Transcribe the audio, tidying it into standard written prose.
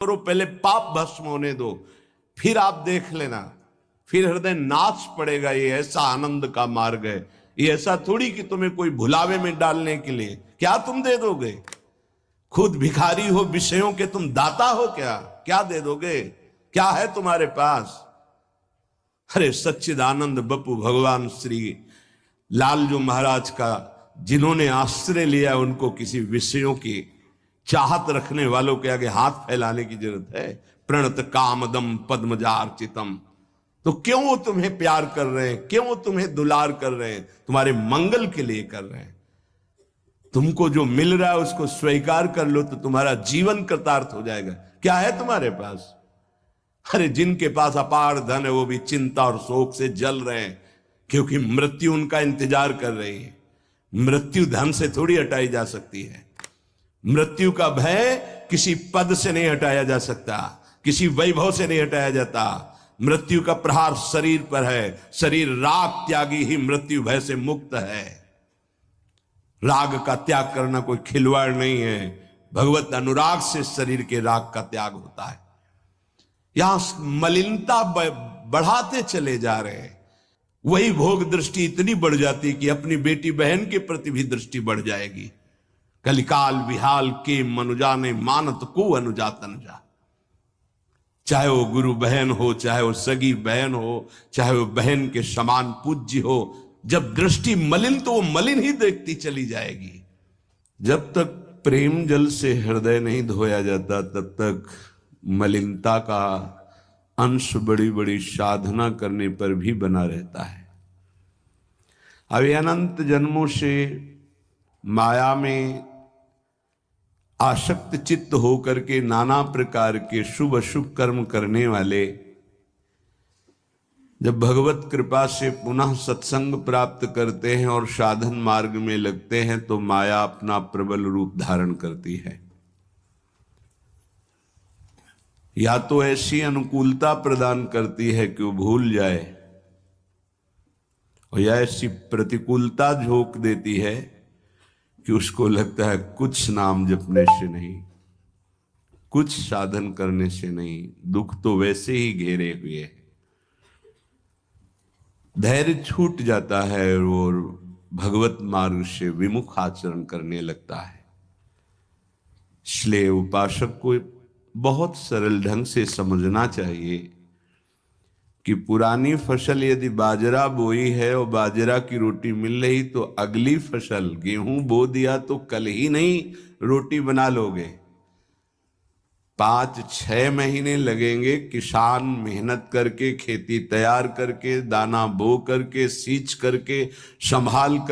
करो, पहले पाप भस्म होने दो, फिर आप देख लेना, फिर हृदय नाच पड़ेगा। ये ऐसा आनंद का मार्ग है। ये ऐसा थोड़ी कि तुम्हें कोई भुलावे में डालने के लिए क्या तुम दे दोगे। खुद भिखारी हो विषयों के, तुम दाता हो क्या? क्या दे दोगे? क्या है तुम्हारे पास? अरे सच्चिदानंद बप्पू भगवान श्री लालजू महाराज का जिन्होंने आश्रय लिया, उनको किसी विषयों की चाहत रखने वालों के आगे हाथ फैलाने की जरूरत है? प्रणत कामदम पद्मजार्चितम। तो क्यों वो तुम्हें प्यार कर रहे हैं? क्यों वो तुम्हें दुलार कर रहे हैं? तुम्हारे मंगल के लिए कर रहे हैं। तुमको जो मिल रहा है उसको स्वीकार कर लो तो तुम्हारा जीवन कृतार्थ हो जाएगा। क्या है तुम्हारे पास? अरे जिनके पास अपार धन है वो भी चिंता और शोक से जल रहे हैं, क्योंकि मृत्यु उनका इंतजार कर रही है। मृत्यु धन से थोड़ी हटाई जा सकती है। मृत्यु का भय किसी पद से नहीं हटाया जा सकता, किसी वैभव से नहीं हटाया जाता। मृत्यु का प्रहार शरीर पर है। शरीर राग त्यागी ही मृत्यु भय से मुक्त है। राग का त्याग करना कोई खिलवाड़ नहीं है। भगवत अनुराग से शरीर के राग का त्याग होता है। यहां मलिनता बढ़ाते चले जा रहे हैं। वही भोग दृष्टि इतनी बढ़ जाती कि अपनी बेटी बहन के प्रति भी दृष्टि बढ़ जाएगी। कलिकाल विहाल के मनुजा ने मानत को अनुजा तनुजा। चाहे वो गुरु बहन हो, चाहे वो सगी बहन हो, चाहे वो बहन के समान पूज्य हो, जब दृष्टि मलिन तो वो मलिन ही देखती चली जाएगी। जब तक प्रेम जल से हृदय नहीं धोया जाता तब तक मलिनता का अंश बड़ी बड़ी साधना करने पर भी बना रहता है। अब अनंत जन्मों से माया में आसक्त चित्त होकर के नाना प्रकार के शुभ अशुभ कर्म करने वाले जब भगवत कृपा से पुनः सत्संग प्राप्त करते हैं और साधन मार्ग में लगते हैं तो माया अपना प्रबल रूप धारण करती है। या तो ऐसी अनुकूलता प्रदान करती है कि वो भूल जाए, और या ऐसी प्रतिकूलता झोंक देती है कि उसको लगता है कुछ नाम जपने से नहीं, कुछ साधन करने से नहीं, दुख तो वैसे ही घेरे हुए है। धैर्य छूट जाता है और भगवत मार्ग से विमुख आचरण करने लगता है। इसलिए उपासक को बहुत सरल ढंग से समझना चाहिए कि पुरानी फसल यदि बाजरा बोई है और बाजरा की रोटी मिल रही तो अगली फसल गेहूं बो दिया तो कल ही नहीं रोटी बना लोगे। 5-6 महीने लगेंगे किसान मेहनत करके, खेती तैयार करके, दाना बो करके, सींच करके, संभाल कर